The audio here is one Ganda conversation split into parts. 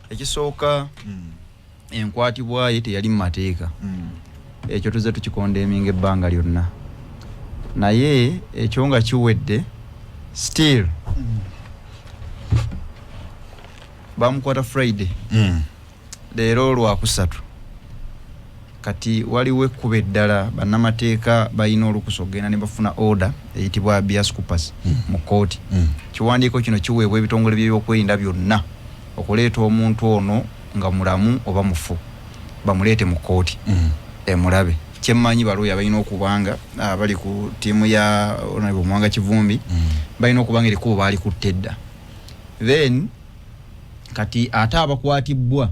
ekisooka enkwatibwaye teyali mu mateeka ekyo tuze tukikondeminga ebbanga lyonna naye ekyo nga kiwedde still bamukwata Friday leero lwakusatu kati waliwo ekkuba eddala bannamateeka balina olukusa okugenda ne bafuna order eyitibwa habeas corpus mu kkooti kiwandiiko kino kiweebwa ebitongole by'ebyokwerinda byonna okuleeta omuntu ono nga mulamu oba mufu bamuleete mu kkooti emulabe kyemmanyi balooya balina okubanga bali ku ttiimu ya Honorable Mwanga Kivumbi balina okubanga erikubo baali kuttedda then kati ate abakwatibwa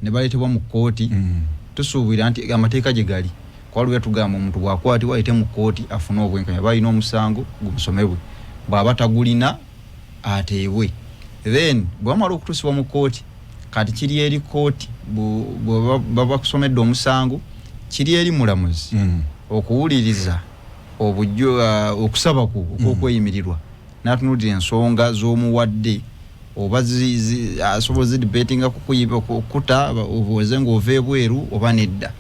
ne baleetebwa mu kkooti tusuubira nti amateeka gye gali kwaliwo tugamba omuntu bwakwatibwa ayite mu kkooti afune obwenkanya balina omusango gumusomebwe bw'aba tagulina ateebwe then bwamala okutuusibwa mu kkooti kati kiri eri kkooti baba kusomedde omusango kiri eri mulamuzi okuwuliriza obujjo okusaba okw'okweyimirirwa n'atunuulira ensonga z'omuwadde oba asobola debatinga kukuta obuweze ng'ova ebweru oba nedda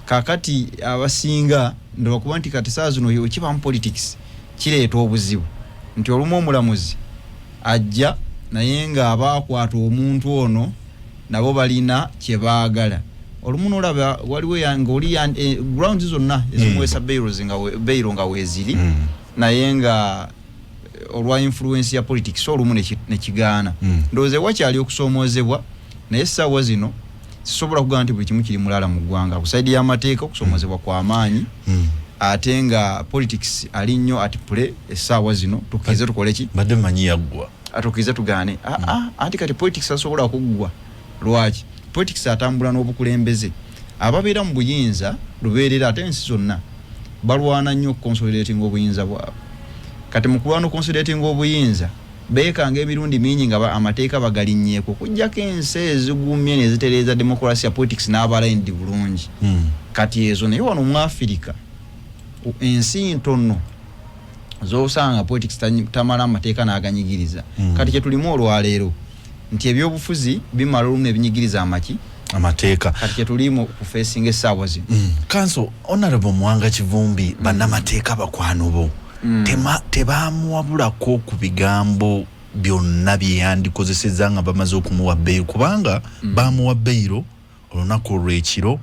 kakati abasinga ndobakuba nti kati saa zino kiba mu politics kireeta obuzibu nti olumu omulamuzi ajja naye nga abaakwata omuntu ono nabo balina kye baagala olumu n'olaba waliwo ng'oli grounds zonna ezimuweesa beyiro nga weeziri naye nga olwa influence ya politics olumu ne kigaana ndowooza wakyali okusoomoozebwa naye essaawa zino sisobola kugamba nti buli kimu kiri mulala mu ggwanga ku saidi y'amateeka okusoomoozebwa kw'amaanyi ate nga politics ali nnyo ati pule essaawa zino tukkirize tukole ki badde manyi yaggwa atukkirize tugaane anti kati politics asobola okuggwa lwaki politics atambula n'obukulembeze ababeera mu buyinza lubeerera ate ensi zonna balwana nnyo okukonsolidatinga obuyinza bwabwe kati mu kulwana okukonsolidatinga obuyinza beekanga emirundi mingi nga amateeka bagalinnyeeko okuggyako ensi ezigumye nezitereeza demokurasi politics n'abalaindi bulungi kati ezo naye wano mu Afirika ensi ntono z'osanga politics tamala amateeka n'aganyigiriza kati kye tulimu olwaleero nti ebyobufuzi bimala olumu ebinyigiriza amateeka kati kye tulimu kufeesinga essaawa zino Council Honorable Mwanga Kivumbi bannamateeka bakwano bo tebaamuwabulako ku bigambo byonna bye yandikozesezza nga bamaze okumuwa bbeeyi kubanga baamuwa bbeeyiro olunaku olw'ekiro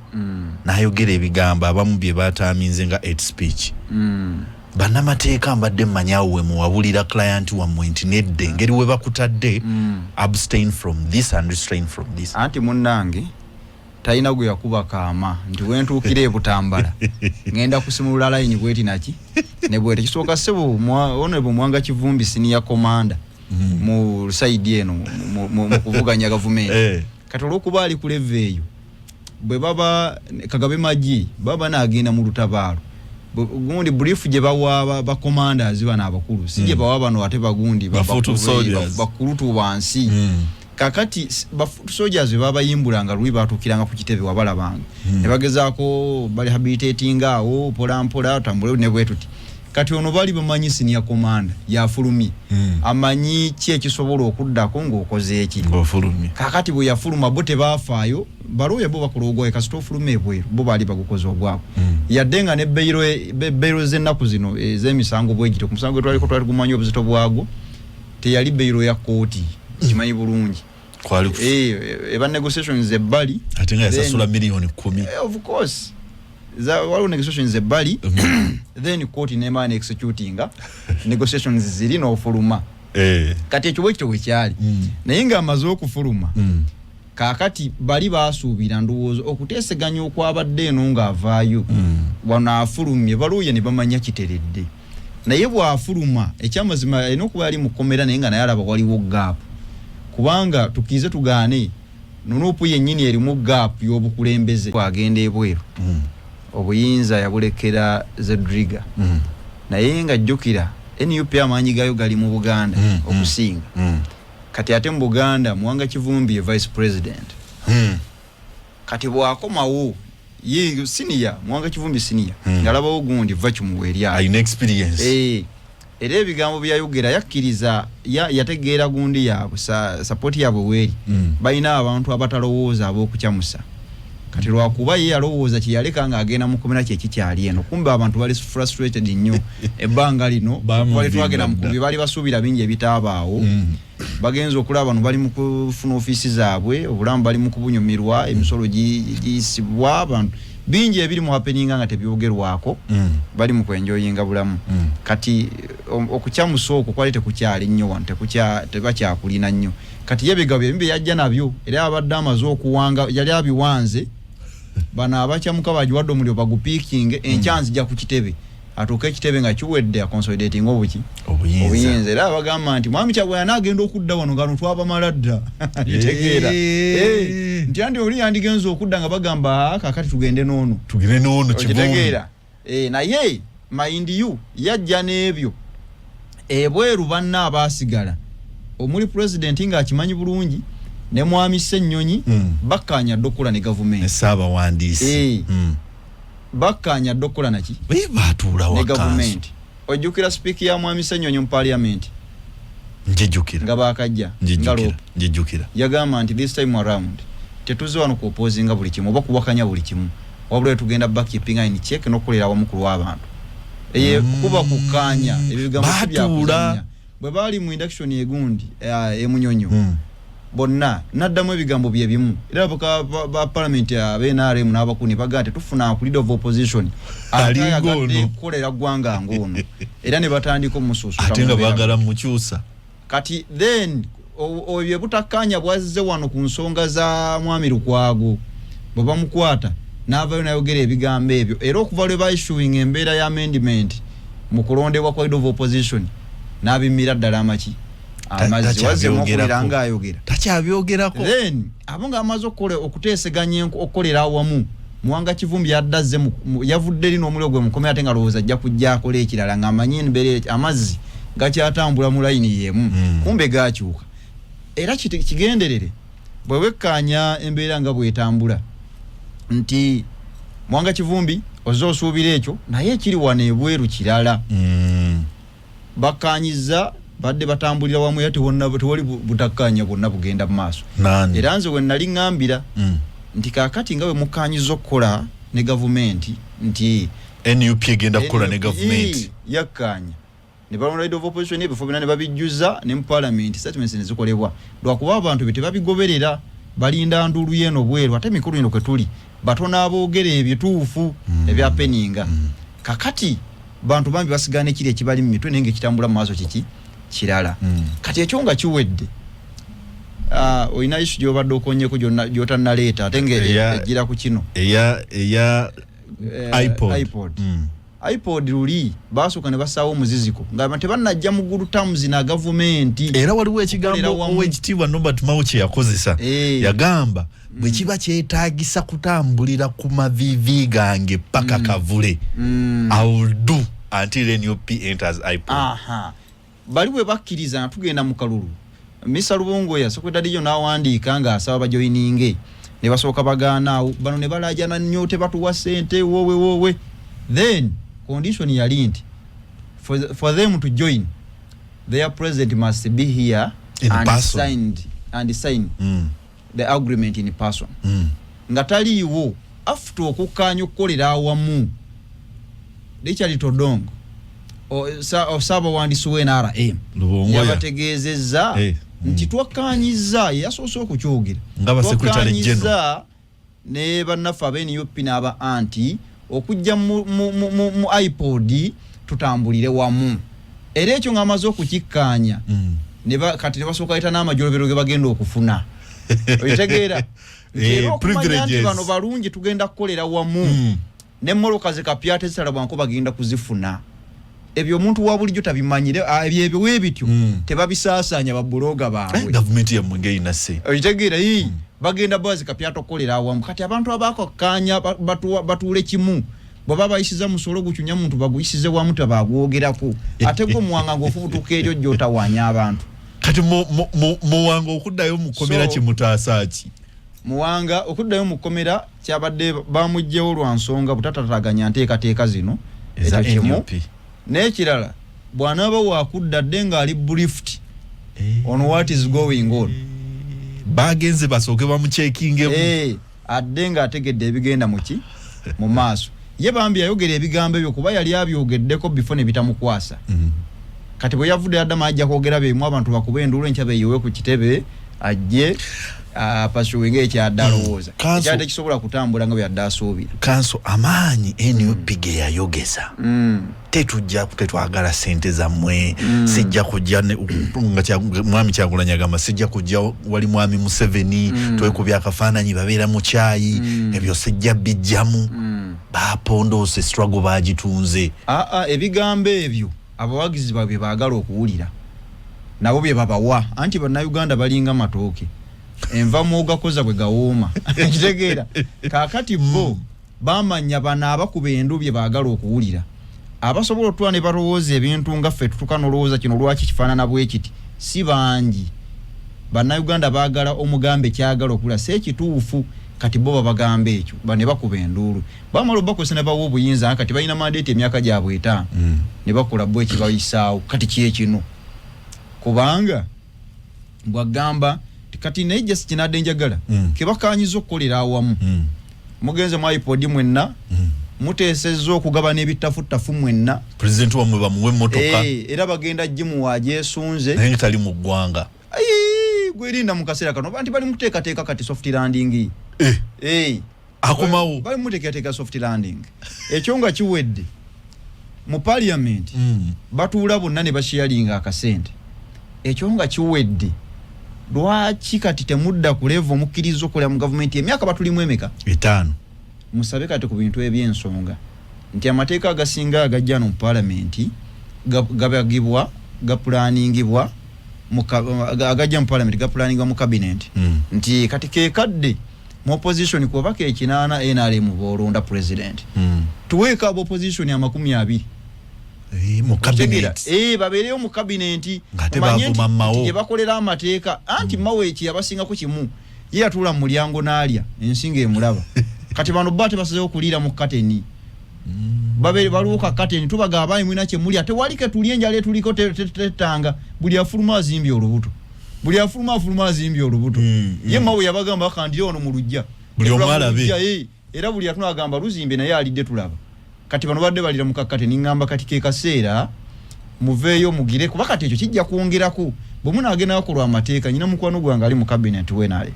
n'ayogera ebigambo abamu bye baataaminze nga hate speech bannamateeka mbadde mmanyawo we muwabulira client wammwe nti nedda engeri we bakutadde abstain from this and restrain from this anti munnange talina gwe yakuba kaama nti wentuukira ebutambala ngenda kusimulula layini bweti naki ne bwete kisooka ssebo Honorable Mwanga Kivumbi senior commander mu saidi eno mu kuvuganya gavumenti kati olw'okuba ali ku leve eyo bwe baba Kagabe Magi baba n'agenda mu lutabaalo gundi brief gye bawa ba commanders bana abakulu si gye bawa bano ate bagundi bakulutu wansi kakati soldiers baba yimbulanga lwi batukiranga ku kitebe wabalabanga ne bagezaako bali habilitating awo pola mpola tambule ne bwetuti kati ono bali bamanyi senior commander yafulumye amanyi ki ekisobola okuddako ng'okoze eki kakati bwe yafuluma bo tebafaayo balooya bo bakulogwayo kasita ofuluma ebweru bo baali bagukoze ogwako yadde nga ne beyiro z'ennaku zino ez'emisango bwegito ku musango twaliko twali kumanya obuzito bwagwo teyali beyiro ya kooti kimanyi bulungi eba negotiations ebbali ate nga yasasula million 10 of course waliwo negotiations ebbali then court nemana executinga negotiations ziri n'ofuluma kati ekyo bwekito bwe kyali naye nga amaze okufuluma kakati bali baasuubira ndowooza okuteeseganya okwabadde eno ng'avaayo wano afulumye balooya ne bamanya kiteredde naye bw'afuluma ekyamazima alina okuba yali mukomera naye nga naye alaba waliwo gaapu kubanga tukize tugaane nunupu yennyini erimu gaapu y'obukulembeze kwagenda ebweru obuyinza yabulekera Zedriga naye nga jjukira NUP amaanyi gayo gali mu Buganda okusinga kati ate mu Buganda Mwanga Kivumbi ye vice president kati bwakomawo senior Mwanga Kivumbi senior ngalabawo gundi vachu muweri ayina experience era ebigambo byayogera yakkiriza yategeera gundi yaabwe support yaabwe weeri balina abantu abatalowooza ab'okukyamusa kati lwakuba ye yalowooza kyeyaleka ng'agenda mu komera kye kikyali eno kumbe abantu bali frustrated nnyo ebbanga lino bali twagenda mukubi bali basuubira bingi ebitaabaawo bagenza okulaba abantu bali mu kufuna ofiisi zaabwe obulamu bali mu kubunyumirwa emisolo giyisibwa abantu bingi ebiri mu happeninga nga tebyogerwako bali mu kwenjoyinga bulamu kati okukyamusa okwo kwali tekukyali nnyo wano tebakyakulina nnyo kati yebigabo ebimbi yajja nabyo era abadde amaze okuwanga yali abiwanze bana abakyamuka bagiwadde omuliro bagupiikinge enkyanzi jja ku kitebe atuuka ekitebe nga kiwedde aconsolidating obuyinza era abagamba nti mwami Kyagulanyi anaagenda okudda wano nga twabamala dda gitegeera nti andi oli yandigenza okudda nga bagamba kakati tugende n'ono kitegeera naye mind you yajja n'ebyo ebweru banna abaasigala omuli president ng'akimanyi bulungi ne mwami Ssennyonyi bakkaanya ddokola ne gavumenti Ssaabawandiisi bakkaanya ddokola naki baatuula ne gavumenti ojjukira speak ya mwami Ssennyonyi mu parliament njijjukira nga baakajja njijjukira yagamba nti this time around tetuze wano ku opposinga buli kimu oba kuwakanya buli kimu wabula tugenda backkeeping in check n'okukolera awamu ku lw'abantu kuba kukkaanya ebigambo baatuula bwe baali mu induction egundi emunyonyo bonna naddamu ebigambo bye bimu era ba parliament ab'NRM n'abakuni bagaa tetufuna ku leader of opposition atayagadde kukolera ggwanga ng'ono era ne batandika omusuusu ate nga baagala mukyusa kati then obye butakkaanya bwazze wano ku nsonga za mwami Lukwago bwe bamukwata n'avayo n'ayogera ebigambo ebyo era okuva lwe ba-issuing embeera ya amendment mu kulondebwa kwa leader of opposition n'abimira ddala amaki amazzi wazze mukulira nga ayogera takyabyogerako then abo nga amaze okuteeseganya okukolera awamu Muwanga Kivumbi yaddazze yavudde lino omuliro gwe mukomera ate nga lowooza ajja kujja akola ekirala ng'amanyi embeera amazzi gakyatambula mu layini yemu kumbe gakyuka era kigenderere bwe wekkaanya embeera nga bwetambula nti Muwanga Kivumbi ozze osuubira ekyo naye ekiri wano ebweru kirala bakkaanyiza badde batambulira wamu ya tewali butakkaanya bwonna bugenda mu maaso era nze we nali ŋŋambira nti kaakati nga bwe mukkaanyiza okukola ne gavumenti nti NUP egenda kukola ne gavumenti yakkaanya ne balonda leader of opposition ebifo byonna ne babijjuza ne mu parliament statements ne zikolebwa lwakuba abantu be tebabigoberera balinda ndulu yeno bweru ate mikulu ino kwe tuli batona aboogera ebituufu ebyapeninga kakati bantu bambi basigane kiri ekibali mu mitwe nenge kitambula mu maaso kiki kirala kati ekyo nga kiwedde oyina issue gy'obadde okonyeko gy'otannaleeta ate ng'ejjira ku kino eya iPod luli baasooka ne basaawo omuziziko nga tebannajja mu gulu tamuzi na gavumenti era waliwo ekigambo owekitiibwa Norbert Mao kye yakozesa yagamba bwe kiba kyetaagisa kutambulira ku mavivi gange paka kavule I will do until NUP enters iPod bali bwe bakkiriza nga tugenda mu kalulu Mr. Lubongoya sekretariyo n'awandiika ng'asaba bajoyininge ne basooka bagaanaawo bano ne balaajana nnyo tebatuwa ssente woowe then condition yali nti for them to join their president must be here and sign the agreement in person nga taliiwo after okukkaanya okukolera awamu Richard Todongo Ssaabawandisi w'NRM yabategeezezza nti twakkaanyiza yasoose okukyogera twakkaanyiza ne bannaffe ab'NUP n'aba anti okujja mu iPod tutambulire wamu era ekyo ng'amaze okukikkaanya kati ne basooka yita n'amajolobero ge bagenda okufuna oyitegeera okumanya nti bano balungi tugenda kukolera wamu n'emmoloka ze kapya tezitalabwanko bagenda kuzifuna ebyo omuntu wa bulijjo tabimanyire ebyo weebityo tebabisaasaanya babuloga baabwe gavumenti yammwe ng'eyina se oyitegeera bagenda bazi kapyato kolera awamu kati abantu abakokkaanya batuule kimu bw'aba bayisiza musolo gukyunya muntu baguyisize wamu tabagwogerako ate ko Muwanga ng'ofubutuka eryo gy'otawaanya abantu kati Muwanga okuddayo mu kkomera kimutaasa ki Muwanga okuddayo mu kkomera kyabadde bamuggyewo lwa nsonga butatataganya nteekateeka zino eza NUP n'ekirala bwana ba wakudda denga ali briefed on what is going on bagenze basoke bamucheckinge adenga ategedde ebigenda muki mu maaso ye bambi ayogera ebigambo ebyo kuba yali abyogeddeko before ne bitamukwasa kati bwe yavudde adama ajja kwogera be mu abantu bakube endulu enchabe yiwe ku kitebe ajje pasuwinge ekyadalowooza kyade kisobola kutambula nga byaddaasuubira kanso amaanyi NUP ge yayogeza tetujja tetwagala sente zammwe sijja kujja nga mwami Kyagulanyi agamba sijja kujja wali mwami Museveni twekubya akafaananyi babeera mu kyayi ebyo sijja bijjamu bapondoose struggle bagitunze ebigambo ebyo abawagizi babye baagala okuwulira nabo bye babawa anti bannayuganda balinga matooke enva mugakoza bwe gawooma kitegeera kakati bo bamanya bana abakuba endubye baagala okuwulira abasobola otwa ne balowooza ebintu nga ffe tutuka n'olowooza kino lwaki kifaanana bwe kiti si bangi bannayuganda baagala omugambe kyagala okula si ekituufu kati bo babagamba ekyo bane bakuba enduulu bamala bakosa ne bawa obuyinza kati balina mandate emyaka gyabwe 5 ne bakola bwe kibayisaawo kati kyekino kubanga bwagamba kati naye just kinadde njagala kebakanyiza okukolera awamu mugenze mu iPod mwenna muteesezza okugabana ebitafuttafu mwenna president wamwe bamuwe motoka era bagenda jimu wajesunze naye tali mu ggwanga gwerinda mu kaseera kano banti bali muteekateeka kati soft landing akomawo bali muteekateeka soft landing ekyo nga kiwedde mu parliament batuula bonna ne basharinga akasente ekyo nga kiwedde lwaki kati temudda ku level mukkirizo okolera mu government emyaka batulimu emeka 5 musabe kati ku bintu ebyensonga nti amateeka agasinga agajja mu parliament gabagibwa gaplaningibwa agajja mu parliament gaplaningibwa mu cabinet nti kati kekadde mu opposition kuba kekinana NRM bolonda president tuweka opposition ya 20 mu cabinet babereyo mu cabinet ngate bavuma mawo ye bakolera amateeka anti mawe eki yabasinga ku kimu ye atula mu mulyango naalya ensinga emulaba kati bano bate basaze okuliira mu kateni babere baluka kateni tubaga abayi mwina kye muli ate walike tulyenjale tuliko tetanga buli afuluma azimbi olubuto buli afuluma azimbi olubuto ye mawe yabagamba kandi ono mu lujja buli omwalabe era buli atuna agamba luzimbe naye alidde tulaba kati bano badde balira mu kakate ningamba kati ke kaseera muveeyo mugire kuba kati ekyo kijja kuongerako bwe muna agenda okulwa amateeka nyina mukwano gwange ali mu cabinet wenale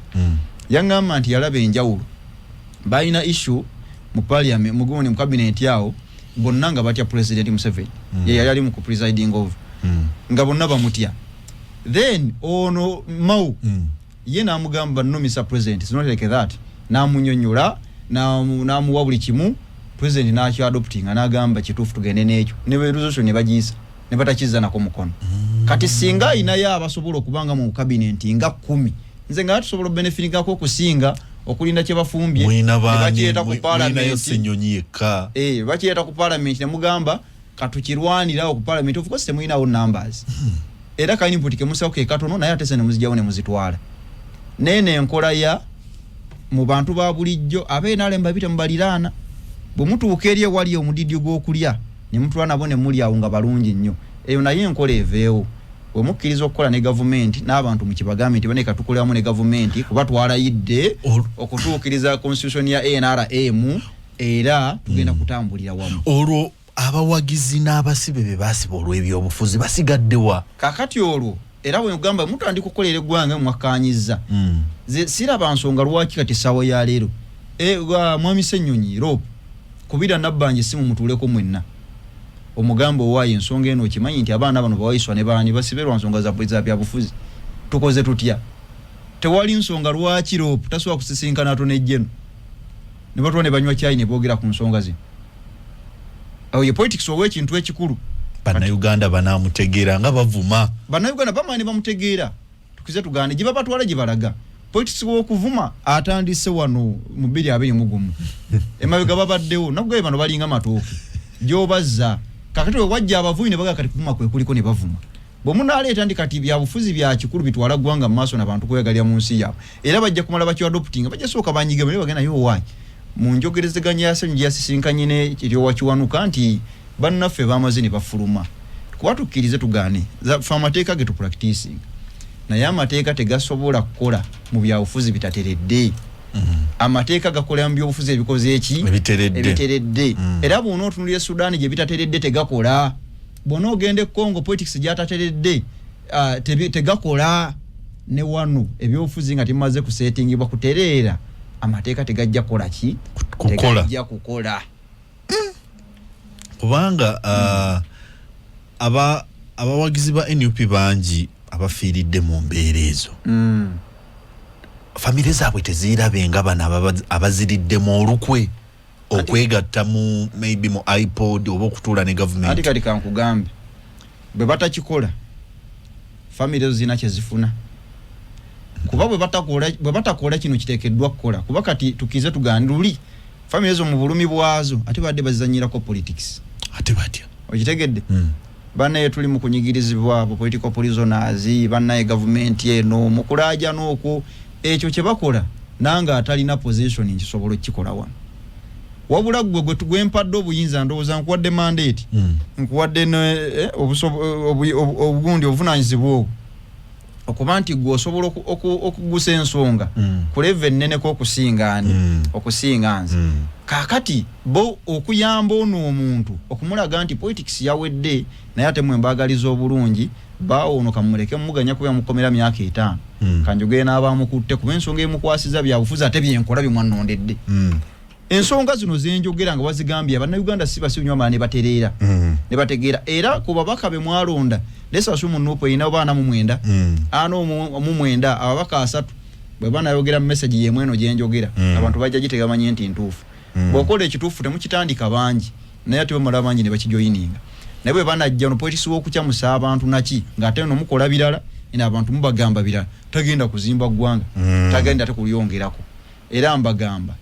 yangamba nti yalaba enjawulo bayina issue mu parliament mugone mu cabinet yao bonna nga batya president Museveni ye yali mu presiding over nga bonna bamutya then ono mau ye namugamba no Mr President it's not like that namunyonyola namuwa buli kimu president n'akyo adopting anagamba kituufu tugende n'ekyo ne resolution ne bagiisa ne batakiza nako mukono kati singa ina ya abasobola okubanga mu cabinet nga 10 nze nga tusobola benefitinga ko kusinga okulinda kye bafumbye bakieta ku parliament bakieta ku parliament ne mugamba katukirwanira ku parliament of course temuina on numbers era kaini mputike musa ke katono naye atese ne muzijawo ne muzitwala nene enkola ya mu bantu ba bulijjo abeena lemba bita mbalirana bwe mutuuka eri wali omudidi gw'okulya ne mutwana bone muli awo nga balungi nnyo eyo naye enkola eveewo bwe mukkiriza okukola ne gavumenti n'abantu mu kibagambe nti bane katukoleramu ne gavumenti kuba twalayidde okutuukiriza constitution ya NRM era tugenda kutambulira wamu olwo abawagizi n'abasibe be basiba olw'ebyobufuzi basigaddewa kakati olwo era bwe ngamba mutandika okukolera eggwanga mwakanyiza siraba nsonga lwaki kati ssaawa ya leero mwami Ssenyonyi Rope kubira nabbanje simu mutuleko mwenna omugambo owaye ensonga eno kimanyi nti abaana bano bawayiswa ne baani basiberwa nsonga za byabufuzi tukoze tutya tewali nsonga lwaki Rope tasobola kusisinkana ato nejjeno ne batwa ne banywa chai ne boogera ku nsonga zino awo ye politics owe ekintu ekikulu bannayuganda banaamutegeera nga bavuma bannayuganda bamaani bamutegeera tukize tugane gye babatwala gye balaga politics w'okuvuma atandise wano mu 2021 emabega babaddewo nabwo bano balinga matooke gy'obazza kakati we wajja abavuyi ne baga kati kuvuma kwe kuliko ne bavuma bwe munaleeta ndi kati byabufuzi bya kikulu bitwala ggwanga mu maaso n'abantu kweyagalira mu nsi yaabwe era bajja kumala bakyo adopting bajja sooka banyiga bali bagenda yo waayi mu njogerezeganya yasenyi gyasisinkanye ne ekyo wakiwanuka nti bannaffe bamaze ne bafuluma kuba tukkirize tugaane fa amateeka ge tu practicing naye amateeka tegasobola kukola mu byabufuzi bitateredde amateeka gakola mu byobufuzi ebikoze eki ebiteredde era bw'ona otunulira Sudan gye bitateredde tegakola bw'ona ogende Congo politics gyatateredde tegakola ne wano ebyobufuzi nga timaze kusetingibwa kutereera amateeka tegajja kola ki tegajja kukola kubanga abawagizi ba NUP bangi abafiiridde mu mbeera ezo famire zaabwe tezirabe nga bana abaziridde mu olukwe okwegatta mu maybe mu iPod oba okutuula ne government ati kati kankugambe bwe batakikola famire zo zina kyezifuna kuba bwe batakola kino kiteekeddwa kukola kuba kati tukize tuganduli famire zo mu bulumi bwazo ate badde bazanyirako politics ate batya okitegedde banaye tuli mu kunyigirizibwa abo political prisoners banaye government eno mu kulaaja n'okwo ekyo kye bakola nanga atalina position nkisobola okikola wano wabula gwe tugwempadde obuyinza ndowooza nkuwadde mandate nkuwadde obugundi obuvunanyizibwa obwo okuba nti gwe osobola okugusa ensonga ku level enneneko okusinga nze kaakati bo okuyamba ono omuntu okumulaga nti politics yawedde naye ate mwembagaliza obulungi bawono kamuleke muganya kuba mukomera myaka 5 kanjogere n'abamukutte kuba ensonga emukwasiza byabufuzi ate byenkola bimwannondedde ensonga zino zenjogera nga wazigambye abannayuganda si basinywa maane batereera ne bategeera era ku babaka be mwalonda lesa sumu nupo ina bana mu mwenda ano mu mwenda ababaka 3 bwe bana yogera message yemweno gyenjogera abantu bajja gitegamanye nti ntuufu bokola ekituufu temukitandika bangi naye ate bamala bangi ne bakijoyininga naye bwe bana ajja no politics wo kuchamusa abantu naki ngate no mukola birala ina abantu mubagamba birala tagenda kuzimba gwanga tagenda ate kuliyongerako era mbagamba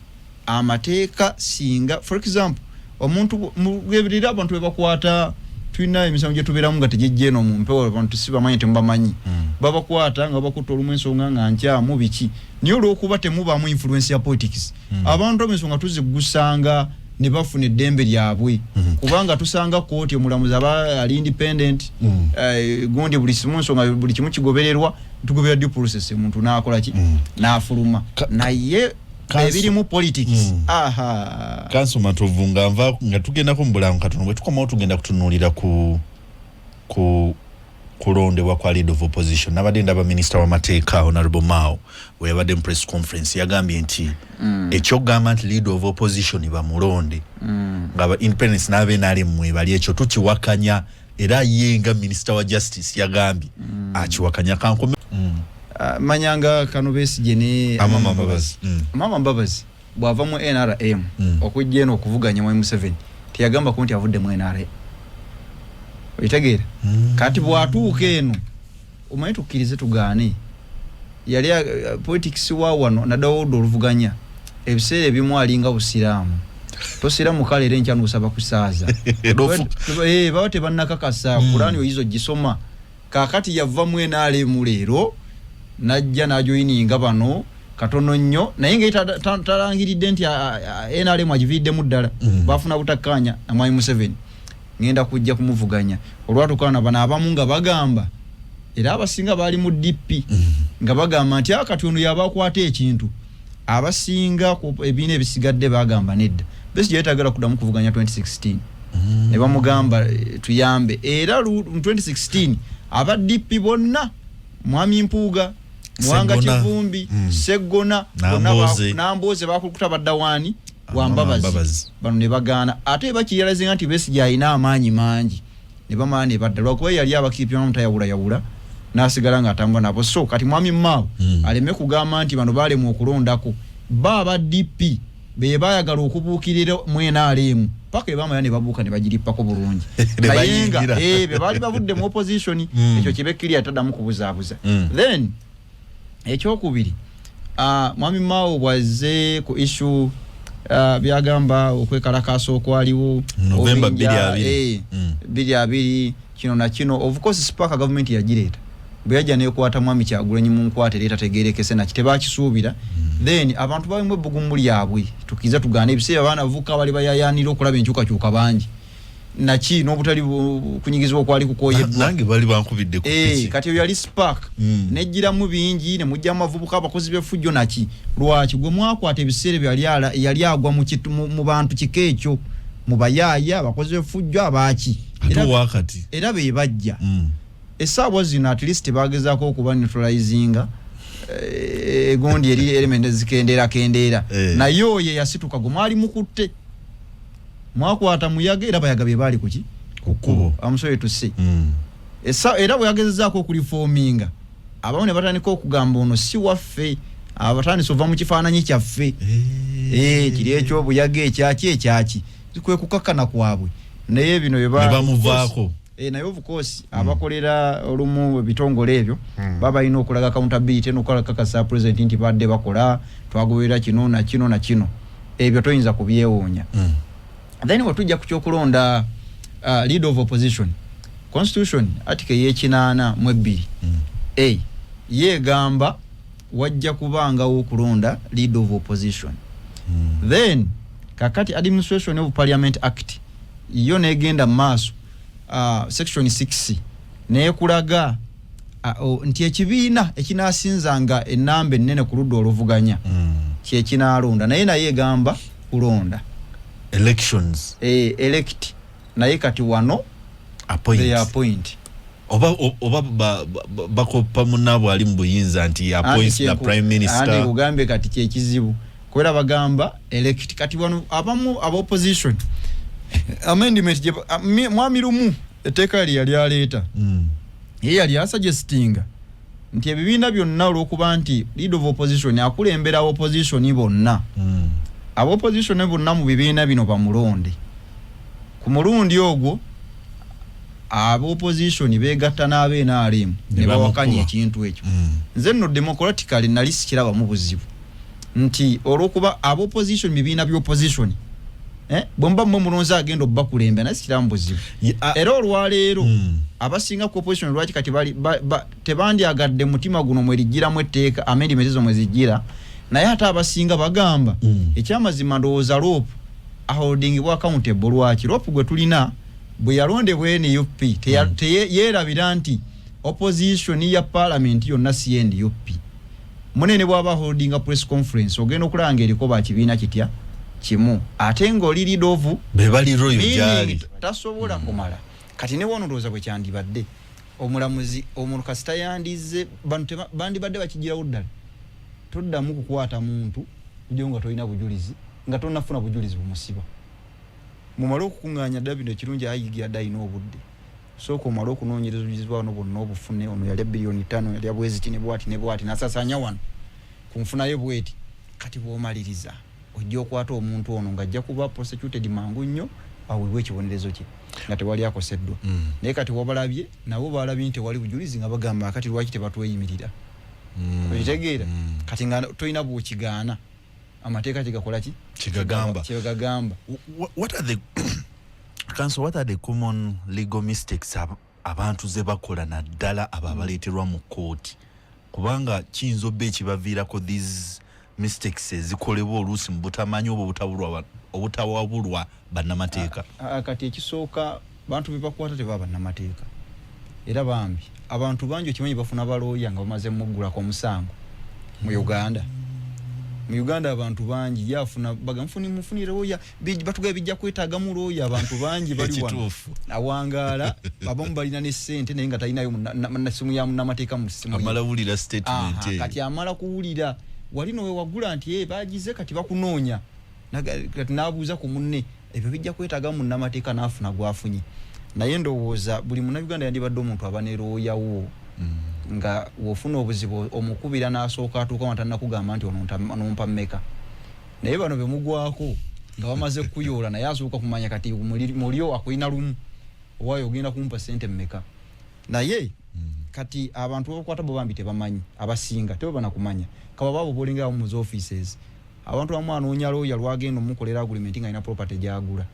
amateeka singa for example omuntu mugebirira abantu bebakwata twina emisango gye tubeeramu nga tegejje no mu mpewo abantu sibamanyi tembamanyi babakwata nga bakutta olumu ensonga nga nkyamu biki niyo olw'okuba temubamu influence ya politics abantu ensonga tuzigusanga ne bafuna eddembe lyabwe kubanga tusanga kooti omulamuzi aba ali independent gundi buli nsonga buli kimu kigobererwa tugobera due process omuntu n'akola ki n'afuluma naye ebiri mu politics kanso matuvunga nva nga tugenda ku mbulango katono bwe tukomawo tugenda kutunulira ku kulondebwa kwa leader of opposition nabadde ndaba minister wa mateeka honorable Mao we yabadde mu press conference yagambye nti ekyogamba nti leader of opposition bamulonde ngaba independence nabe nali mmwe bali ekyo tukiwakanya era yenga minister wa justice yagambye akiwakanya kankome manyanga kanobesi jene mama mbabazi bwava mu NRM okujja eno okuvuganya mu M7 tiyagamba ko nti avudde mu NRM oyitegera kati bwatuuka eno omanyi tukkirize tugaane yali politics wa wano nadawodo oluvuganya ebiseera ebimu alinga busiraamu tosiramu kale era enkya n'osaba kusaaza baba tebannakakasa Kurani oyizo gisoma kaakati yava mu NRM leero najja najoyininga bano katono nnyo naye nga talangiridde nti NRM agividde mu ddala bafuna butakanya amwayi mu 7 ngenda kujja kumuvuganya olwatukana bana abamu nga bagamba era abasinga bali mu DP nga bagamba nti akati ono yabakwata ekintu abasinga ebine ebisigadde bagamba nedda besi yetagala kudamu kuvuganya 2016 ne bamugamba tuyambe era 2016 aba DP bonna mwami Mpuuga Mwanga Kivumbi Segona Namboze bakukuta baddawani wambabazi bano ne bagana ate bakiyalaze nti besi yayina amaanyi mangi ne bamane baddalwa kuba yali abakipya mutayawula nasigala nga atambwa nabo so kati mwami Mao aleme kugamba nti bano bale mu okulondako baba DP be bayagala okubuukirira mu NRM paka bamaya ne babuuka ne bagiripako bulungi nayenga be bali bavudde mu opposition ekyo kibekiri atadamu kubuzaabuza then ekyokubiri mwami Mao bwaze ku issue byagamba okwekalakaasa okwaliwo November 2020 kino na kino of course Spaka government yagireeta bweyaja nekwata mwami Kyagulanyi mu nkwata leeta tegerekese na kiteba kisuubira then abantu bamwe bugumuli yabwe tukiza tugana ebiseera bana vuka bali bayayanira okulaba enkyuka bangi naki n'obutali kunyigizibwa kwali kukoyeddwa nange bali bankubidde ku piki kati yali spark nejjiramu bingi ne mujja amavubuka abakozi b'effujjo naki lwaki gwe mwakwata ebiseera yali agwa mu bantu kikeekyo mu bayaaya abakozi b'effujjo abaki era be bajja essaawa zino at least bagezaako okuba neutralizinga egondi eri element zikendeera naye oyo yasituka gwe mwali mukutte mwakwata muyaga era bayaga bye baali kuki kukubo amusoye tusse era bwe yagezezaako okulifominga abamu ne batandika okugamba ono si waffe abatandise ova mu kifaananyi kyaffe kiri ekyobuyaga ekyaki kwe kukakkana kwabwe naye bino bamuvaako naye of course abakolera olumu bitongole ebyo baba ino okulaga accountability n'okulakakasa president nti badde bakola twagoberera kino na kino ebyo toyinza kubyewoonya then watujja ku kyokulonda leader of opposition constitution article y'ekinaana mu 2 yegamba wajja kubangawo okulonda leader of opposition then kakati administration of parliament act yo negenda maaso section 6 nekulaga nti ekibiina ekinasinzanga enamba ennene ku ludda oluvuganya kyekinaalonda naye egamba kulonda elections elect naye kati wano appoint oba bakopa munabo ali mu buyinza nti appoint the prime minister andi kugambe kati kyekizibu kwera bagamba elect kati wano abamu aba opposition amendment mwami lumu etteeka yali aleeta ye yali asuggestinga nti ebibiina byonna olw'okuba nti leader of opposition akulembera opposition bonna aba opposition bonna mu bibiina bino bamulonde ku mulundi ogwo aba opposition beegatta n'abe-NRM ne bawakanya ekintu ekyo nze nno democratically nali sikiraba mu buzibu nti olw'okuba aba opposition bibiina by'opposition bomba mu mulonzi agenda obbakulembe naye sikiramu buzibu era olwaleero abasinga ku opposition lwaki kati tebandyagadde mutima guno mwerijjiramu etteeka amendment ezo mwezijjira naye ate abasinga bagamba ekyamazima ndowooza loop aholding bwa accountable lwaki loop gwe tulina bwe yalondebwa NUP yeerabira nti opposition ya parliament yonna si NUP munene bw'aba holding a press conference ogenda okulanga eriko bakibiina kitya kimu ate ng'oli lidovu bebali royo gyali tasobola kumala kati ne wono ndowooza bwe kyandibadde omulamuzi omuntu kasita yandize bantu bandibadde bakigirawo ddala toddamu kukwata muntu njo nga tolina bujulizi nga tonafuna bujulizi bumusiba mumala okukuŋŋaanya ddala bino ekirungi ayigira ddala alina obudde sooka omala okunoonyereza obujulizi bwano bonna obufune ono yali bilioni 5 yali abweziti ne bwati nasasanya wano kunfunayo bweti kati bw'omaliriza ojja okwata omuntu ono ng'ajja kuba prosecuted mangu nnyo aweebwa ekibonerezo kye nga tewali akoseddwa naye kati wabalabye nabo balabye nti tewali bujulizi nga bagamba kati lwaki tebatweyimirira okitegeera kati nga tolina bw'okigaana amateeka kigakola ki kigagamba what are the council what are the common legal mistakes abantu ze bakola naddala abo abaleeterwa mu kooti kubanga kiyinza obba ekibaviirako these mistakes zikolebwa oluusi mu butamanyi oba obutawabulwa bannamateeka kati ekisooka bantu bebakwata tebaba bannamateeka era bambi abantu bangi okimanyi bafuna balooya nga bamaze muggulako omusango mu Uganda abantu bangi yafuna mufunire looya batugaye bijja kwetaagamu looya abantu bangi bali wano awangaala abamu balina ne ssente naye nga talinayo nasimu ya munnamateeka mu simu amala wulira statement kati amala kuwulira wali nowe wagula nti bagize kati bakunoonya kati naabuuza ku munne ebyo bijja kwetaaga munnamateeka n'afuna gwafunye naye ndowooza buli munnayuganda yandibadde omuntu aba ne looyawo nga wofuna obuzibu omukubira n'asooka atuuka watanakugamba nti onompa mmeka naye bano bemugwako nga bamaze kuyoola naye asooka kumanya kati mulyo akulina lumu owaayo ogenda kumpa ssente mmeka naye kati abantu bakwata bo bambi tebamanyi abasinga tebo banakumanya kaba babo bolinga mu offices abantu bamwe anoonya looya lwagenda omukolera agreement nga ina property gyagula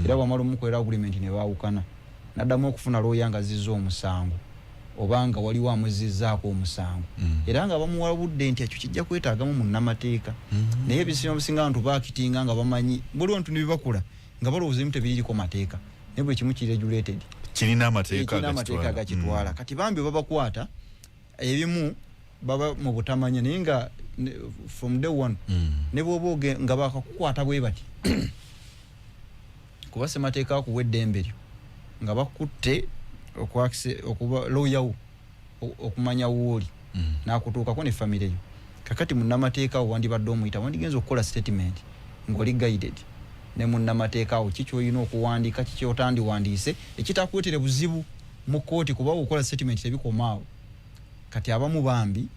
era bwamala omukolera agreement ne baawukana naddamu okufuna looya nga zizza omusango obanga waliwo amuzizzaako omusango era nga bamuwabudde nti ekyo kijja kwetaagamu munnamateeka naye ebisinga obusinga abantu baakitinga nga bamanyi buli wantu ne bibakula nga balowooza ebimu tebiriko mateeka nebwe kimu kiregulated kirina amateeka agakitwala kati bambi babakwata ebimu baba mu butamanya naye nga from day one ne bwoboge nga bakakukwata bwe bati kuba semateeka kuwa eddembe lyo nga bakutte okuba lawyer okumanya wooli n'akutuukako ne famire yo kakati munnamateeka awo wandibadde omuyita wandigenza okukola statement ng'oli guided ne munnamateeka awo kiki olina okuwandiika kiki otandiwandiise ekitakuleetere buzibu mu kooti kuba okukola statement tebikomaawo kati abamu bambi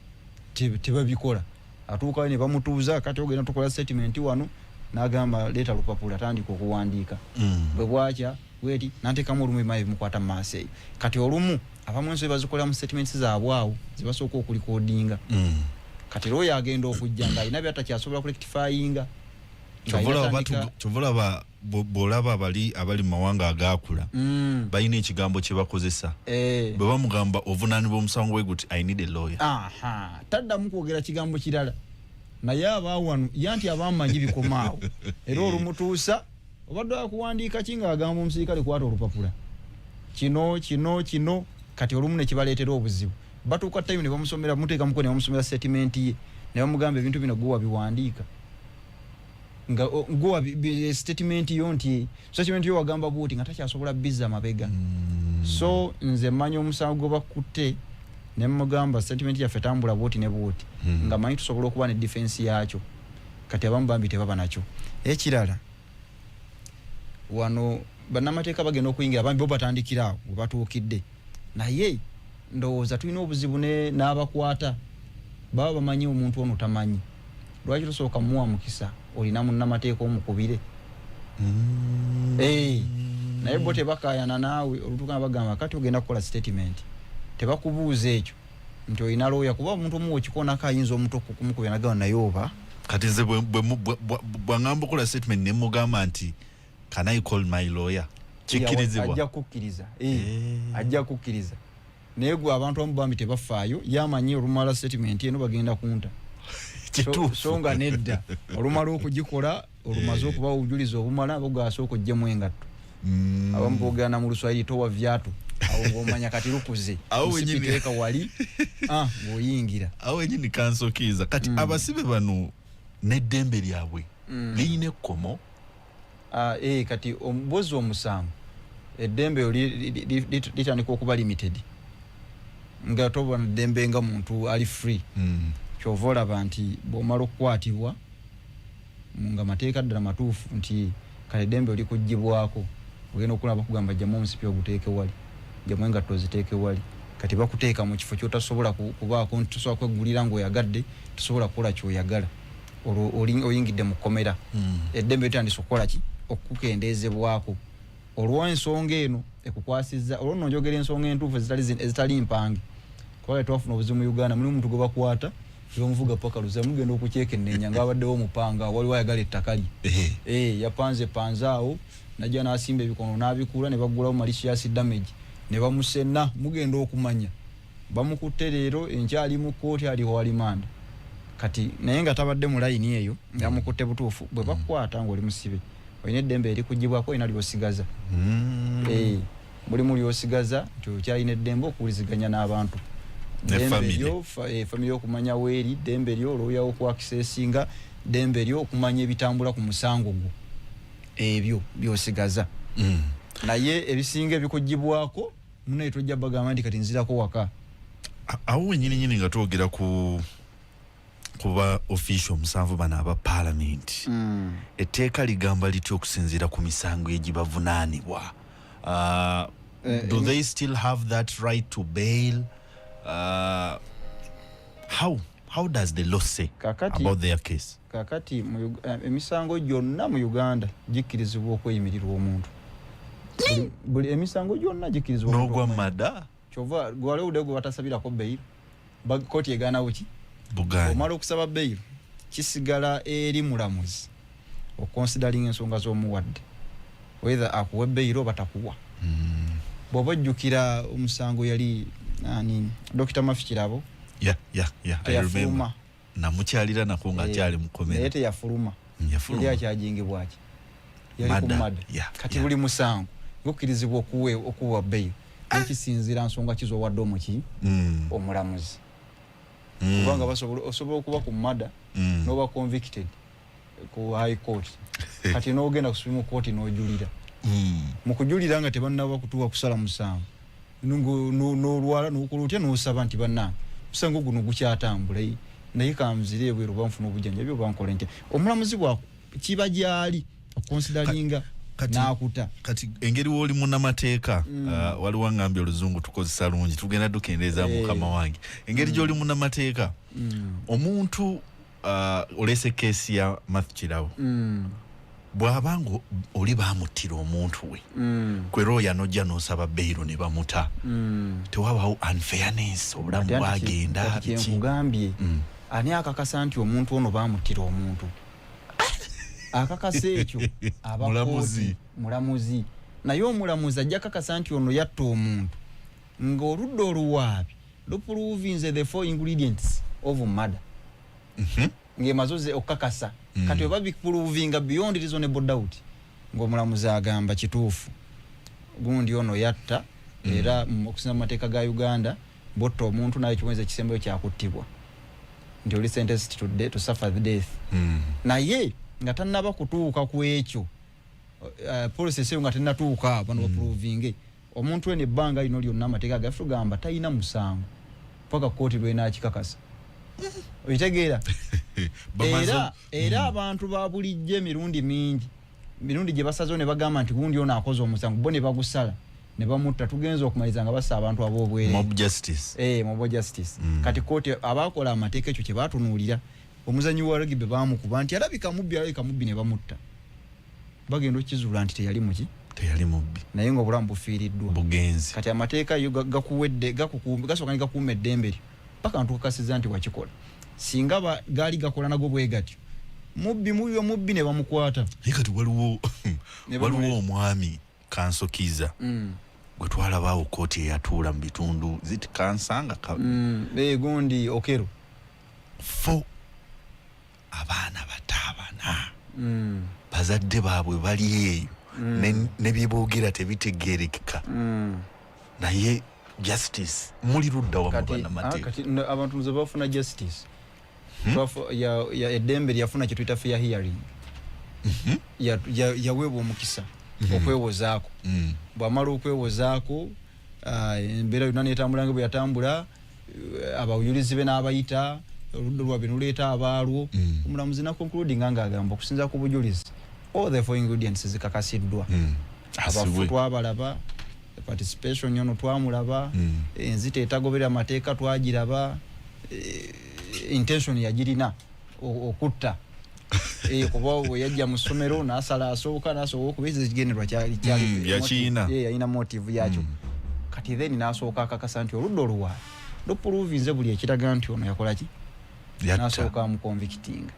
tebabikola atuukayo ne bamutuuza kati ogenda tukola statement wano n'agamba leeta lupapula atandika okuwandiika bwe bwakya bweti nanteekamu olumu ebimaye bimukwata mu maaso eyo kati olumu abamu ensobi bazikolera mu statements zaabwe awo zibasooka okulikodinga kati looyo agenda okujja ng'alina byatakyasobola kurectifyinga kyovulaba bw'olaba abali mu mawanga agaakula balina ekigambo kye bakozesa bwe bamugamba ovunaanibwa omusango we guti I need a lawyer taddamu kwogera kigambo kirala naye abaawano yanti abamanyi bikomaawo era olumutuusa obadde akuwandiika ki ng'agamba omusirikale kwata olupapula kino kati olumu ne kibaleetera obuzibu batuuka time ne bamusomera muteekamuko ne bamusomera statement ye ne bamugamba ebintu bino gwe wabiwandiika nga gwe statement yo nti statement yo wagamba bwoti nga takyasobola bizza mabega so nze manyi omusango gwe bakutte ne mugamba statement yaffe tambula bwoti ne bwoti nga manyi tusobola okuba ne defense yakyo kati abamu bambi tebaba nakyo ekirala wano bannamateeka bagenda okuyingira bambi bo batandikirawo we batuukidde naye ndowooza tulina obuzibu n'abakwata baba bamanyi omuntu ono tamanyi lwaki tusooka muwa mukisa olina munnamateeka omukubire naye bo tebakayana naawe olutuuka bagamba kati ogenda kukola statement tebakubuuza ekyo nti olina looya kuba omuntu omuwa ekikonako ayinza omuntu okumukubira nagamba naye oba kati nze bwangamba okukola statement ne mugamba nti can I call my lawyer kikkirizibwa ajja kukkiriza naye gwe abantu abamu bambi tebafaayo yamanyi olumala statement eno bagenda kunta so nga nedda olumala okugikola olumaze okuba obujulizi obumala bogasooka oggyemu engatto abamu boogana mu Luswayiri towa vyatu awo ng'omanya kati lukuze nsipiteeka wali ng'oyingira awo wenyini kansokiiza kati abasibe bano n'eddembe lyabwe liyina ekkomo kati omubozi omusango eddembe litandika okuba limited nga tobona eddembe nga muntu ali free kyova olaba nti bw'omala okukwatibwa nga mateeka ddala matuufu nti kale eddembe likuggyibwako ogenda okulaba kugamba jjamu omusipi oguteeke wali jjamu engatto ziteeke wali kati bakuteeka mu kifo kyotasobola kubaako nti tosobola kweggulira ng'oyagadde tosobola kukola kyoyagala oyingidde mu kkomera eddembe litandise okukola ki okukendeezebwako olw'ensonga eno ekukwasizza olwo nno njogera ensonga entuufu ezitali mpange kubanga twafuna obuzibu mu Uganda mulimu omuntu gwe bakwata bamuvuga paka luza mugenda okukyekennenya ng'abaddewo omupanga waliwo ayagala ettaka lye yapanze awo najja n'asimba ebikono n'abikuula ne baggulawo malicious damage ne bamusenna mugenda okumanya bamukutte leero enkyali mu kkooti aliho walimanda kati naye nga tabadde mu layini eyo yamukutte butuufu bwe bakukwata ng'oli musibe olina eddembe erikuggibwako olina lyosigaza mulimu lyosigaza nti okyalina eddembe okuwuliziganya n'abantu famire okumanya weeri ddembe lyo olwoyawo okwakisesinga ddembe lyo okumanya ebitambula ku musango gwo ebyo byosigaza naye ebisinga ebikuggibwako munaye tojja bagamba nti kati nzirako waka awo wenyininyini nga twogera kuba official musanvu bano aba parliament etteeka ligamba litya okusinziira ku misango egibavunaanibwa do they still have that right to bail how does the law say about their case kakati emisango gyonna mu Uganda gikkirizibwa okweyimirirwa omuntu buli emisango gyonna gikkirizibwa n'ogwa mada kyova gwalewude gwe batasabirako bail kooti egaanawo ki Buganda omala okusaba bail kisigala eri mulamuzi okonsidering ensonga z'omuwadde whether akuwe bail oba takuwa bw'oba ojjukira omusango yali Dr. Mafikirabo I remember namukyalira nako nga akyali mukomera naye teyafuluma yali akyajingibwaki yali kumada kati buli musango ngokkirizibwa okuwa bail ekisinziira nsonga kizo wadde omuki omulamuzi kubanga osobola okuba ku mada noba convicted ku high court kati n'ogenda ku Supreme Court n'ojulira mu kujulira nga tebannaba kutuwa kusala musango n'olwala n'okola otya n'osaba nti bannange musango guno gukyatambula naye kamuzire ebweru banfuna obujjanjabi oba nkola ntya omulamuzi bwako kiba gyali okonsideringa nakuta kati engeri woli munnamateeka waliwo ngambye oluzungu tukozesa lungi tugenda dukendeeza mukama wange engeri gyoli munnamateeka omuntu olese keesi ya Matthew Kirabo bw'abanga oli bamuttira omuntu we kweroya nojja n'osaba beyiro ne bamuta tewabaawo unfairness obulamu bwagenda kyenkugambye ani akakasa nti omuntu ono bamuttira omuntu akakasa ekyo mulamuzi naye omulamuzi ajja kakasa nti ono yatta omuntu ng'oludda oluwaabi luprovinze the 4 ingredients of murder ng'emazoze okakasa kati oba bikuprovinga beyond reasonable doubt ng'omulamuzi agamba kituufu gundi ono yatta era okusinza mu mateeka ga Uganda botta omuntu naye kiwonzi ekisembeyo kyakuttibwa nti oli sentenced to suffer the death naye nga tannaba kutuuka ku ekyo process eyo nga tennatuuka bano baprovinge omuntu ene ebbanga lino lyonna amateeka gafe tugamba talina musango paka kooti lwenakikakasa oyitegeera era abantu ba bulijjo emirundi mingi mirundi gye basazeho ne bagamba nti gundi ono akoze omusango bo ne bagusala ne bamutta tugenza okumaliza nga basa abantu ab'obwere mob justice kati kooti abakola amateeka ekyo kye batunuulira omuzanyi wa rugby bamukuba nti alabika mubbi ne bamutta bagenda okizula nti teyali mubbi naye nga obulamu bufiiriddwa bugenzi kati amateeka yo gakuwedde gasooka ne gakuuma eddembe lyo paka ntukakasiza nti wakikola singa gaali gakola nago bwe gatyo mubbi ne bamukwata naye kati waliwo omwami Kansokiza gwe twalabaawo kooti eyatuula mu bitundu ziti kansanga gundi okero fo abaana bataabana bazadde baabwe bali eyo ne byeboogera tebitegeerekeka naye justice muli ludda wamu bannamateeka kati abantu nze bafuna justice ya eddembe lyafuna kye tuyita fair hearing yaweebwa omukisa okwewozaako bw'amala okwewozaako embeera yonna netambula nga bwe yatambula abawulizi be n'abayita oludda lwabwe nuleeta abaalwo omulamuzi nakoncludinga ng'agamba okusinza ku bujulizi all the 4 ingredients zikakasiddwa abafu twabalaba participation yono twamulaba enzita etagoberera amateeka twagiraba intention yagirina okutta kuba we yajja mu ssomero n'asala asooka n'asooka okubiza ekigendererwa yakiina yalina motive yakyo kati then n'asooka akakasa nti oludda oluwaabi luprovinze buli ekiraga nti ono yakola ki n'asooka amuconvictinga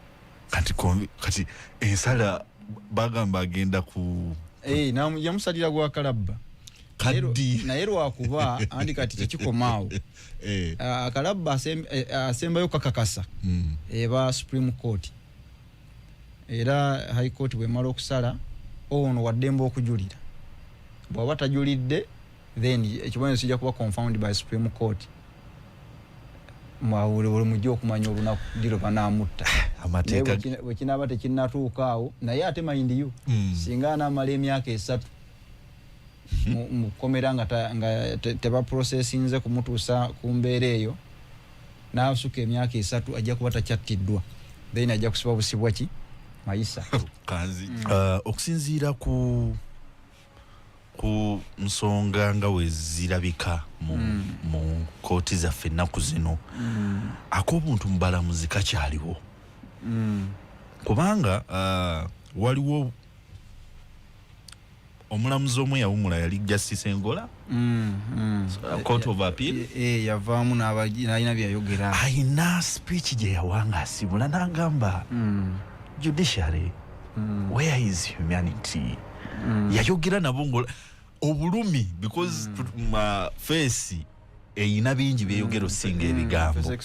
kati ensala bagamba agenda ku yamusalira gwa kalabba naye lwakuba andi kati tekikomaawo akalabba asembayo kakakasa eba Supreme Court era High Court bwemala okusala ono waddemba okujulira bw'aba tajulidde then ekibonerezo kijja kuba confounded by Supreme Court mwawule mujja okumanya olunaku diro banamutta amateeka bwekinaba tekinnatuukaawo naye ate mind you singa anaamala emyaka 3 mu komera nga teba processinze kumutuusa ku mbeera eyo n'asuka emyaka 3 ajja kuba takyattiddwa then ajja kusiba busibwa ki mayisa kanzi okusinziira ku nsonga nga wezirabika mu kooti zaffe ennaku zino ak'obuntu mu balamuzi kakyaliwo kubanga waliwo omulamuzi omwe yawumula yali Justice Engola Court of Appeal yavaamu n'alina byayogera ayina speech gye yawanga asimula n'agamba judiciary where is humanity yayogera nabo ngo obulumi because face eyina bingi byeyogero singa ebigambo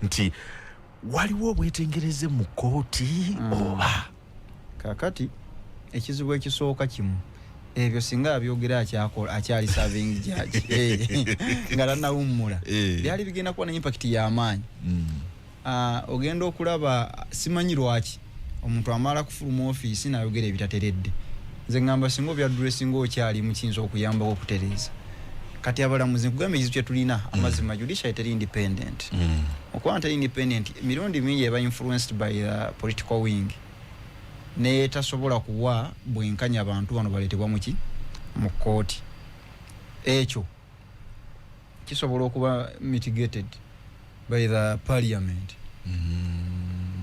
nti waliwo obwetengereze mu kooti oba kakati ekizibu ekisooka kimu ebyo singa byogera akyali serving judge ngala na umula byali bigenda kuba na impact ya amaanyi ogenda okulaba simanyi lwaki omuntu amala kufuluma office na yogera ebitateredde nze ngamba singo bya dressing okyali mu kinzo okuyamba okutereza kati abalamuzi kugamba ekizu kye tulina amazima judicial eteri independent okwanta independent mirundi mingi eba influenced by the political wing ne tasobola kuwa bwenkanya abantu bano baletebwa mu court ekyo kisobola okuba mitigated by the parliament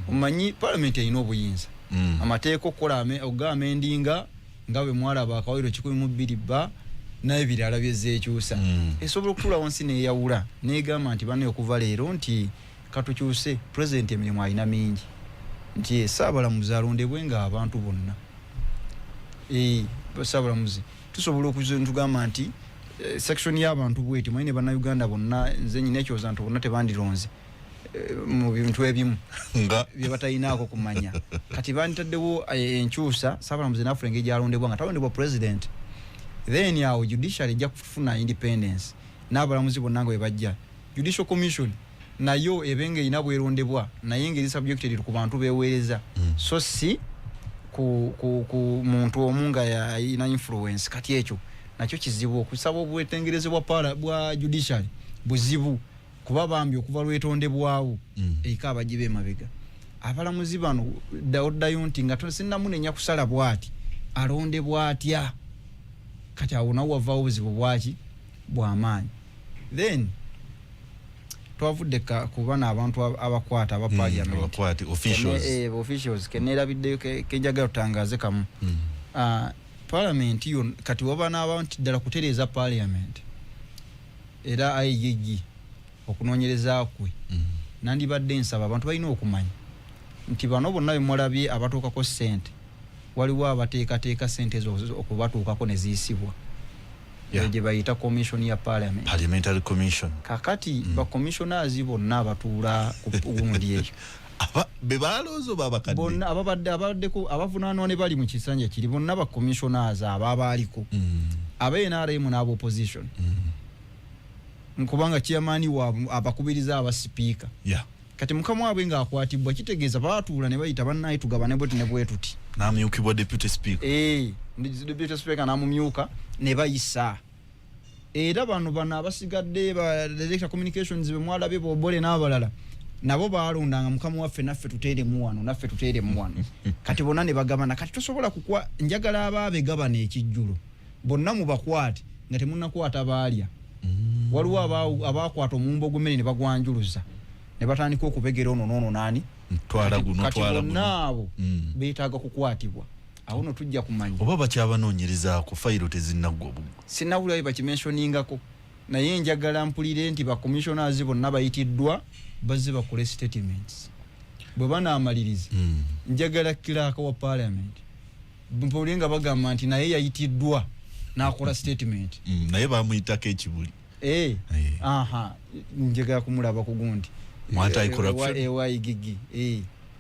umanyi parliament ino obuyinza amateeko kola ogamendinga ngawe mwalaba akawiro 12 ba naye birala byezeekyusa esobola okutula wansi ne yawula negamba nti bano okuva leero nti katukyuse president emirimu alina mingi nti saabalamuzi alondebwe nga abantu bonna saabalamuzi tusobola okutugamba nti section y'abantu bweti mwine bana Uganda bonna nze nyine ekyoza nti bonna tebandironze mu bintu ebimu nga bye batayinaako kumanya kati banditaddewo enkyusa saabalamuzi n'afula engeri gyalondebwa nga talondebwa president then yawo judiciary ejja kufuna independence n'abalamuzi bonna nga bwe bajja judicial commission nayo ebenge ina bwerondebwa naye ngeri subjected ku bantu beweereza so si ku muntu omunga ya ina influence kati ekyo nakyo kizibu okusaba obwetengerezebwa bwa judiciary buzibu kuba bambi okuva lwetondebwawo eika bajibe mabega abalamuzi bano dayo nti nga sinnamunenya kusala bwati alondebwa atya kati awona wava obuzibu bwaki bw'amaanyi then twavudde kubana abantu abakwata aba parliament abakwati officials officials kenera bidde kenjaga utangaze kamu parliament yo kati wabana abantu dala kutereza parliament era ayigi okunonyereza kwe nandi badde nsaba abantu balina okumanya nti bano bonna bemulabye abatuuka ko sente waliwo abateeka sente ezo okubatuukako ne ziyisibwa gye bayita commission ya parliamentary commission kakati ba commissioners bonna abatuula ku gundi ekyo bebalozo babakadde bonna ababaddeko abavunaanwa ne bali mu kisanja kiri bonna ba commissioners ababaaliko NRM n'aba opposition nkubanga chairman wa abakubiriza aba speaker kati mukamu abwe nga akwatibwa kitegeeza batuula ne bayita bannaye tugabane bwe ne bwetuti namyukibwa deputy speaker deputy speaker namumyuka ne bayisa era bano abasigadde ba director communications be mwalabe bobole n'abalala nabo baalondanga mukamu waffe naffe tuteere mu wano kati bonna ne bagabana kati tosobola kukwa njagala abaabe gabana ekijjulo bonna mu bakwate nga temunnakwata baalya waliwo abakwata omumbo gw'emmere ne bagwanjuluza ne batandika okubegera ono nani twala guno nabo beetaaga kukwatibwa awo no tujja kumanya oba bakyabanoonyereza ku fayiro tezinnagwa sinawulayo bakimenshoningako naye njagala mpulire nti ba commissioners bonna bayitiddwa bazze bakole statements bwe banaamaliriza njagala kiraka wa parliament mpulire nga bagamba nti naye yayitiddwa n'akola statement naye bamuyitako ekibuli njagala kumulaba ku gundi gigi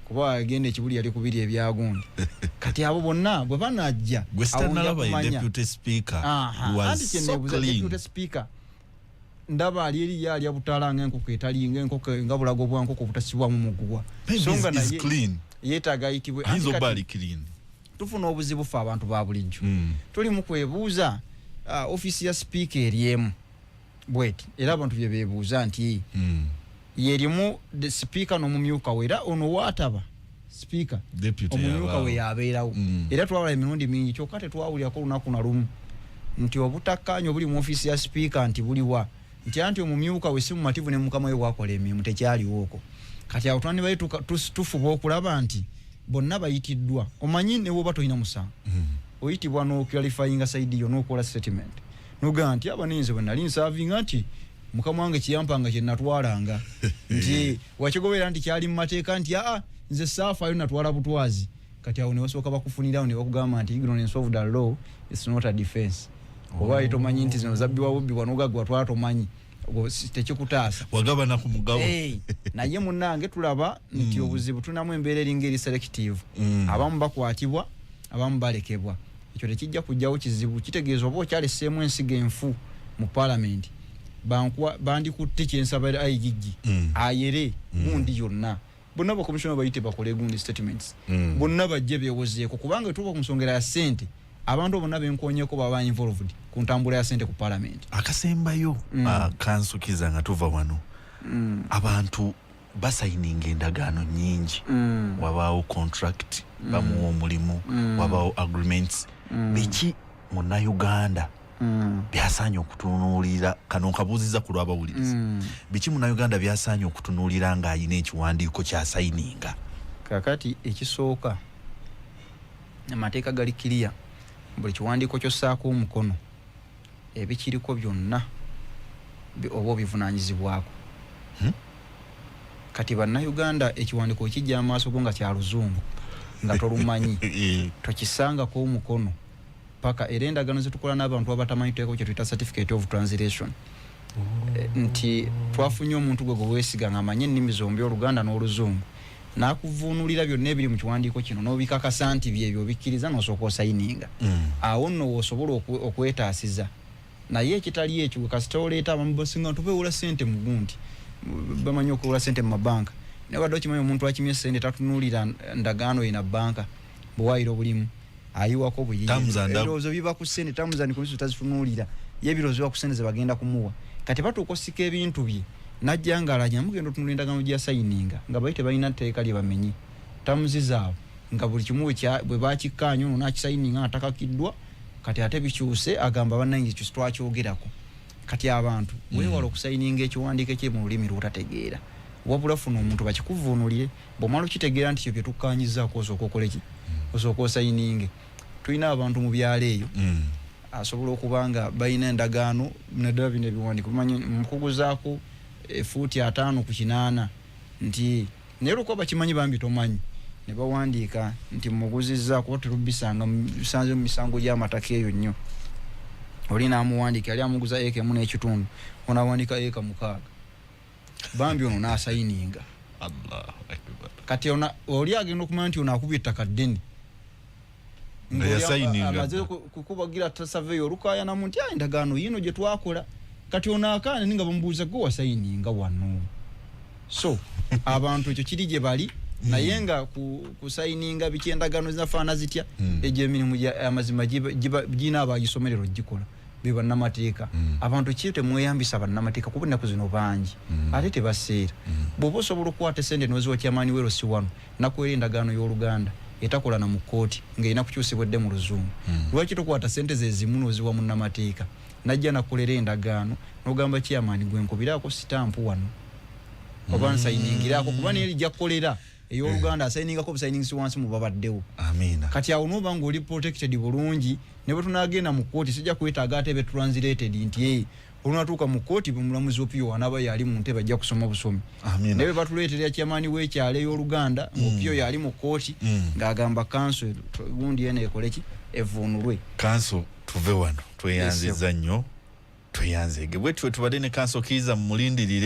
kuba agenda ekibuli yali kubiri ebyagundi kati abo bonna bwe banajja deputy speaker ndaba ali yali abutala ng'enkoko etali ng'enkoko nga bulago bwa nkoko butasibwamu mugugwa songa na yeetaaga ayitibwe tufuna obuzibu fe abantu ba bulijjo tuli mu kwebuuza ofisi ya speaker eriemu bweti era abantu bye beebuuza nti yerimu the speaker n'omumyuka we era ono waataba speaker omumyuka we yabeerawo era twawula emirundi mingi kyokka tetwawulyako lunaku na lumu nti obutakkaanya obuli mu ofisi ya speaker nti buliwa nti anti omumyuka we si mumativu ne mukama we bwakola emirimu tekyaliwooko kati awo twandibale tufuba okulaba nti bonna bayitiddwa omanyi ne woba tolina musango oyitibwa n'okwalifyinga side yo n'okola statement n'ogamba nti abaninze bwe nali nsavinga nti mukama wange kiyampanga kye natwalanga nti wakigobera nti kyali mu mateeka nti nze saafaayo natwala butwazi kati awo ne basooka bakufunirawo ne bakugamba nti ignorance of the law is not a defense oba tomanyi nti zino zabbiwa bubbibwa n'ogagwa twala tomanyi tekikutaasa wagabana ku mugabo naye munnange tulaba nti obuzibu tulinamu embeera eringa eri selective abamu bakwatibwa abamu balekebwa ekyo tekijja kujjawo kizibu kitegeeza oba okyalesseemu ensigo enfu mu parliament bandikutte kyensaba ayigigi ayere gundi yonna bonna bakomishona bayite bakole gundi statements bonna bajje bewozeeko kubanga etuuka ku nsongera ya ssente abantu bonna benkoonyeko baba involved ku ntambula ya ssente ku parliament akasembayo kansukiza nga tuva wano abantu basayininga endagaano nyingi wabaawo contract bamuwa omulimu wabaawo agreements biki munnayuganda byasaanye okutunuulira kano nkabuuziza ku lw'abawuliriza biki munnayuganda byasaanye okutunuulira ng'ayina ekiwandiiko kyasayininga kakati ekisooka amateeka gali kiriya buli kiwandiiko ky'ossaako omukono ebikiriko byonna oba obivunaanyizibwako kati bannayuganda ekiwandiiko kijja amaaso go nga kya luzungu nga tolumanyi tokisangako omukono paka era endagaano zetukola n'abantu abatamanyi tuteekako kye tuyita certificate of translation nti twafunye omuntu gwe weesiga ng'amanyi ennimi zombi Oluganda n'Oluzungu n'akuvuunulira byonna ebiri mu kiwandiiko kino n'obikakasa nti byebyo obikkiriza n'osooka osayininga awo nno woosobola okwetaasiza naye ekitali ekyo kasita oleeta abamu basinga tubeewola ssente mu gundi bamanyi okuwola ssente mu mabanka naye wadde okimanyi omuntu akimye ssente tatunuulira ndagaano ina banka buwaayiro obulimu ayiwako ebirowoozo biba ku ssente tamuzani kumisu tazitunuulira ye ebirowoozo biba ku ssente ze bagenda kumuwa kati batuuka osika ebintu bye najja ng'alanya mugenda otunula endagaano gyasayininga nga bali tebalina tteeka lye bamenye tamuzizaabo nga buli kimu bwe bakikkaanya ono n'akisayininga nga takakiddwa kati ate bikyuse agamba bannange ekyo twakyogerako kati abantu weewala okusayininga ekiwandiiko ekiri mu lulimi lw'otategeera wabula funa omuntu bakikuvuunulire bw'omala okitegeera nti kyo bye tukkaanyizaako osooka okole ki osooka osayininge tulina abantu mu byalo eyo asobola okuba nga balina endagaano naddala bino ebiwandiiko bimanyi mukuguzaako efuuti 5 ku 8 nti naye olwokuba bakimanyi bambi tomanyi ne bawandiika nti muguzizza kuba terubisanga bisanze mu misango gy'amataka eyo nnyo oli n'amuwandiika yali amuguza eka 1.5 onawandiika eka 6 bambi ono n'asayininga kati oli agenda okumanya nti ono akubye ettaka ddene amaze kukubagira tasaveyo olukaayanamu nti endagaano yino gye twakola kati ono akaane ninga bamubuuza gwe wasayininga wano so abantu ekyo kiri gye bali naye nga kusayininga biki endagaano zinafaana zitya egyo emirimu amazima gina abagisomerero gikola be bannamateeka abantu ki temweyambisa bannamateeka kuba ennaku zino bangi ate tebaseera bw'oba osobola okukwata essente n'oziwa kyamaani weero si wano nakuera endagaano y'Oluganda etakola na mu kkooti ng'erina kukyusibwadde mu Luzungu lwaki tokwata ssente ze zimu n'oziwa munnamateeka najja nakolera endagaano n'ogamba kyamaani gwe nkubiraako sitampu wano oba nsayiningiraako kuba naye lijja kukolera ey'Oluganda asayiningako obusayiningisi wansi mu babaddewo kati awo n'oba ng'oli protected bulungi ne bwe tunaagenda mu kkooti sijja kwetaaga ate be translated nti olunatuuka mu kkooti bwemulamuzi Opiyo anaaba yali mu ntebe ajja kusoma busomi naye bwe batuleetera kyamaani w'ekyalo ey'Oluganda ng'Opiyo yali mu kkooti ng'agamba kanso gundi eno ekole ki evuunulwe kanso tuve wano tweyanziza nnyo tweyanzege bwe tubadde ne kanso Kiiza mu mulindirire